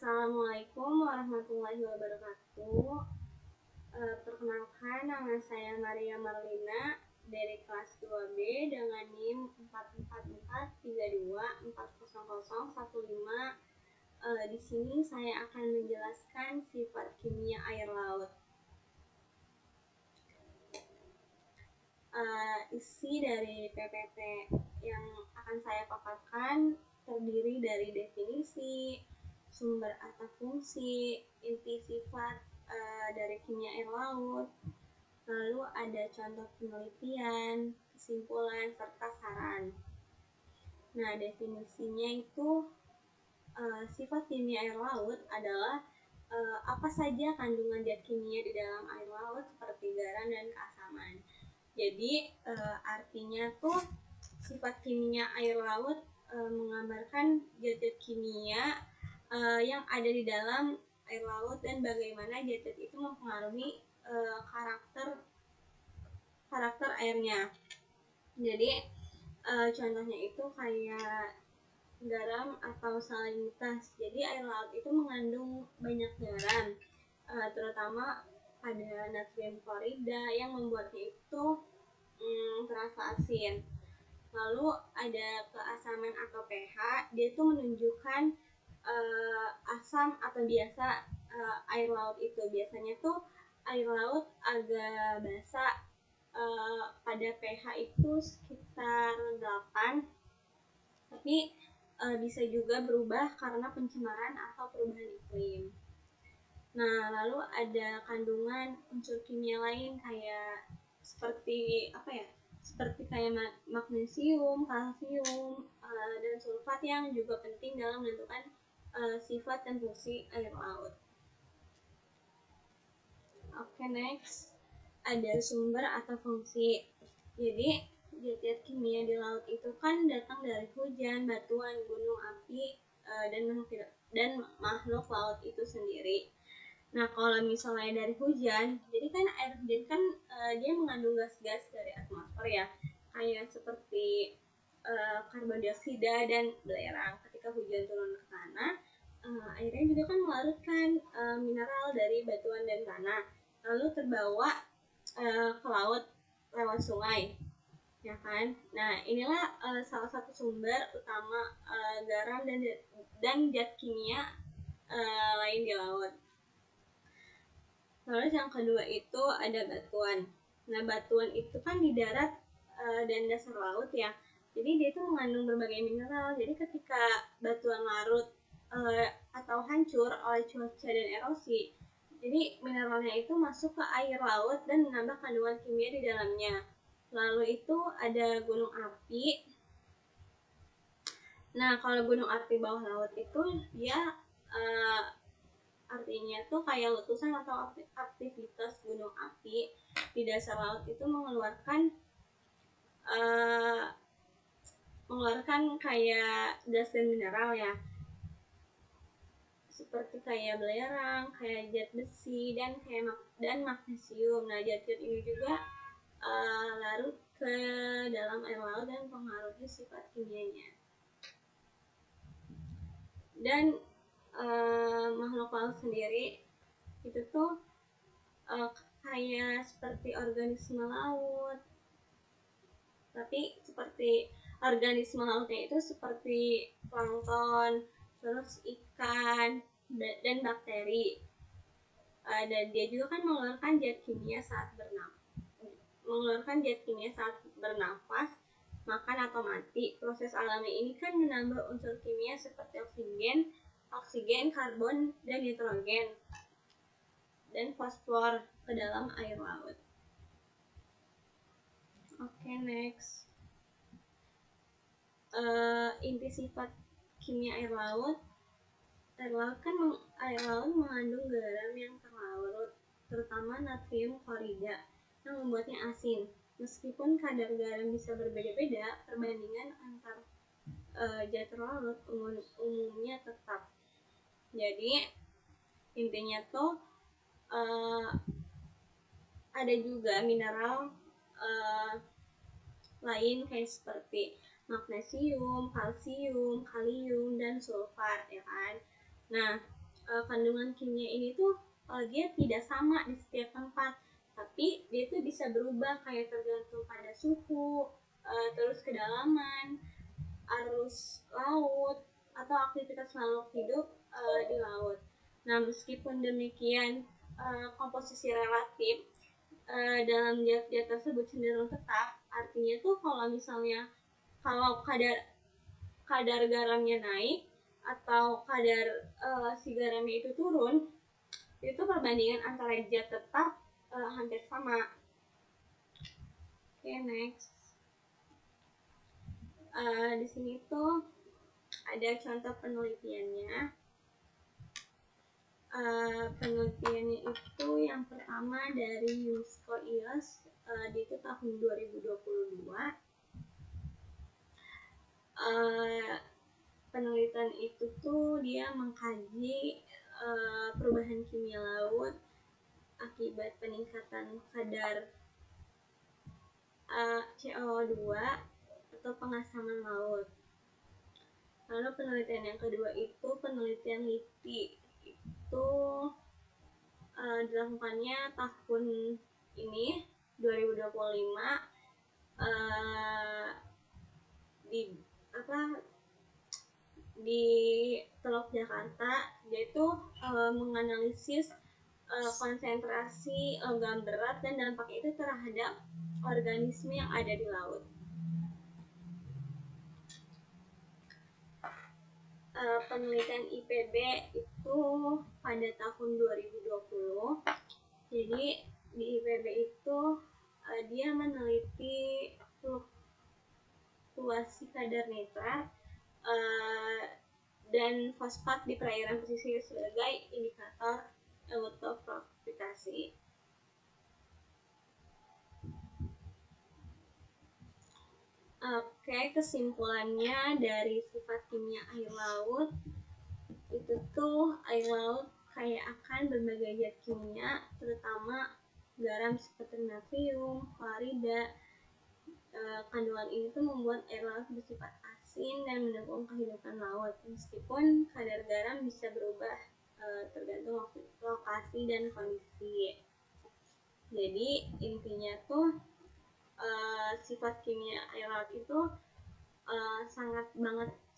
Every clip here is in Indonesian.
Assalamualaikum warahmatullahi wabarakatuh. Perkenalkan, nama saya Maria Marlina dari kelas 2B dengan NIM 44432400015. Di sini saya akan menjelaskan sifat kimia air laut. Isi dari PPT yang akan saya paparkan terdiri dari definisi, sumber atau fungsi, inti sifat dari kimia air laut, lalu ada contoh penelitian, kesimpulan, serta saran. Nah, definisinya itu sifat kimia air laut adalah apa saja kandungan zat kimia di dalam air laut seperti garam dan keasaman. Jadi artinya tuh sifat kimia air laut menggambarkan zat-zat kimia yang ada di dalam air laut dan bagaimana zat-zat itu mempengaruhi karakter airnya. Jadi contohnya itu kayak garam atau salinitas. Jadi air laut itu mengandung banyak garam, terutama pada natrium klorida yang membuatnya itu terasa asin. Lalu ada keasaman atau pH, dia itu menunjukkan asam atau biasa air laut itu. Biasanya tuh air laut agak basa pada pH itu sekitar 8, tapi bisa juga berubah karena pencemaran atau perubahan iklim. Nah, lalu ada kandungan unsur kimia lain kayak seperti magnesium, kalsium, dan sulfat yang juga penting dalam menentukan sifat dan fungsi air laut. Oke, next ada sumber atau fungsi. Jadi zat-zat kimia di laut itu kan datang dari hujan, batuan, gunung api, dan makhluk laut itu sendiri. Nah, kalau misalnya dari hujan, jadi kan air hujan kan dia mengandung gas-gas dari atmosfer ya, kayak seperti karbon dioksida dan belerang. Ketika hujan turun ke tanah, airnya juga kan melarutkan mineral dari batuan dan tanah, lalu terbawa ke laut lewat sungai, ya kan? Nah, inilah salah satu sumber utama garam dan zat kimia lain di laut. Lalu yang kedua itu ada batuan. Nah, batuan itu kan di darat dan dasar laut ya. Jadi dia itu mengandung berbagai mineral. Jadi ketika batuan larut atau hancur oleh cuaca dan erosi, jadi mineralnya itu masuk ke air laut dan menambah kandungan kimia di dalamnya. Lalu itu ada gunung api. Nah, kalau gunung api bawah laut itu dia artinya tuh kayak letusan atau aktivitas gunung api di dasar laut itu mengeluarkan kayak gas dan mineral ya, seperti kayak belerang, kayak zat besi dan magnesium. Nah, zat-zat ini juga larut ke dalam air laut dan mempengaruhi sifat kimianya. Dan makhluk laut sendiri itu tuh kayak seperti organisme laut, tapi seperti organisme lautnya itu seperti plankton, terus ikan dan bakteri. Dan dia juga kan mengeluarkan zat kimia saat bernafas, makan atau mati. Proses alami ini kan menambah unsur kimia seperti oksigen, karbon, dan nitrogen, dan fosfor ke dalam air laut. Oke, next. Inti sifat kimia air laut. Air laut mengandung garam yang terlarut, terutama natrium klorida yang membuatnya asin. Meskipun kadar garam bisa berbeda-beda, perbandingan antar zat terlarut umumnya tetap. Jadi intinya tuh ada juga mineral lain kayak seperti magnesium, kalsium, kalium, dan sulfat, ya kan? Nah, kandungan kimia ini tuh dia tidak sama di setiap tempat, tapi dia tuh bisa berubah kayak tergantung pada suhu, terus kedalaman, arus laut, atau aktivitas makhluk hidup di laut. Nah, meskipun demikian, komposisi relatif dalam zat-zat tersebut cenderung tetap. Artinya tuh kalau misalnya kalau kadar kadar garamnya naik atau kadar si garamnya itu turun, itu perbandingan antara zat tetap hampir sama. Oke, next. Di sini tuh ada contoh penelitiannya. Penelitiannya itu yang pertama dari Yusko Ios di itu tahun 2022. Penelitian itu tuh dia mengkaji perubahan kimia laut akibat peningkatan kadar CO2 atau pengasaman laut. Lalu penelitian yang kedua itu penelitian LIPI. Itu dilakukannya tahun ini 2025 di Teluk Jakarta, yaitu menganalisis konsentrasi logam berat dan dampaknya itu terhadap organisme yang ada di laut. Penelitian IPB itu pada tahun 2020. Jadi di IPB itu dia meneliti fluktuasi kadar nitrat dan fosfat di perairan pesisir sebagai indikator eutrofifikasi. Oke, kesimpulannya dari sifat kimia air laut itu tuh air laut kaya akan berbagai zat kimia, terutama garam seperti natrium, klorida. Kandungan ini tuh membuat air laut bersifat asin dan mendukung kehidupan laut, meskipun kadar garam bisa berubah tergantung lokasi dan kondisi. Jadi intinya tuh sifat kimia air laut itu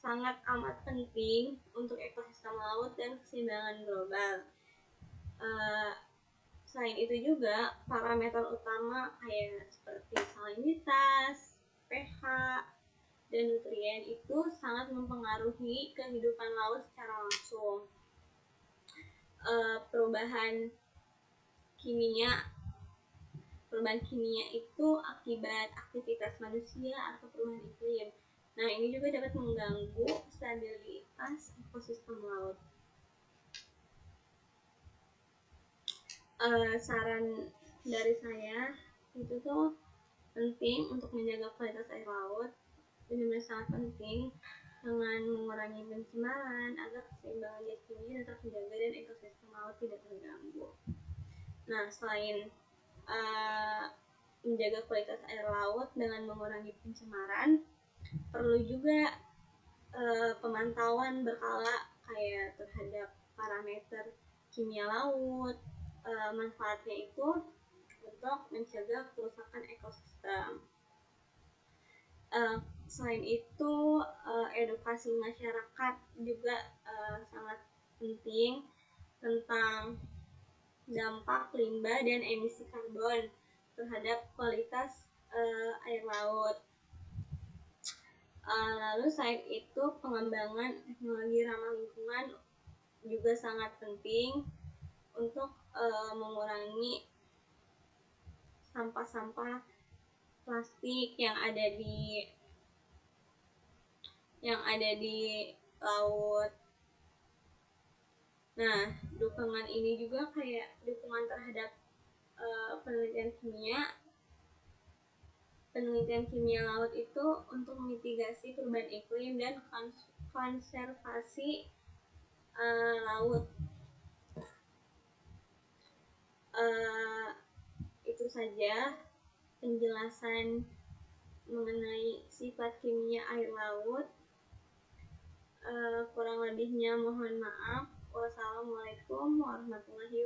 sangat amat penting untuk ekosistem laut dan keseimbangan global. Selain itu juga parameter utama kayak seperti salinitas, pH, dan nutrien itu sangat mempengaruhi kehidupan laut secara langsung. Perubahan kimia itu akibat aktivitas manusia atau perubahan iklim. Nah, ini juga dapat mengganggu stabilitas ekosistem laut. Saran dari saya itu tuh penting untuk menjaga kualitas air laut, benar-benar sangat penting dengan mengurangi pencemaran agar keseimbangan zat kimia tetap terjaga dan ekosistem laut tidak terganggu. Nah, selain menjaga kualitas air laut dengan mengurangi pencemaran, perlu juga pemantauan berkala kayak terhadap parameter kimia laut, manfaatnya itu untuk mencegah kerusakan ekosistem. Selain itu, edukasi masyarakat juga sangat penting tentang dampak limbah dan emisi karbon terhadap kualitas air laut. Lalu selain itu, pengembangan teknologi ramah lingkungan juga sangat penting untuk mengurangi sampah-sampah plastik yang ada di laut. Nah, dukungan ini juga kayak dukungan terhadap penelitian kimia laut itu untuk mitigasi perubahan iklim dan konservasi laut. Itu saja penjelasan mengenai sifat kimia air laut. Kurang lebihnya mohon maaf. Wassalamualaikum warahmatullahi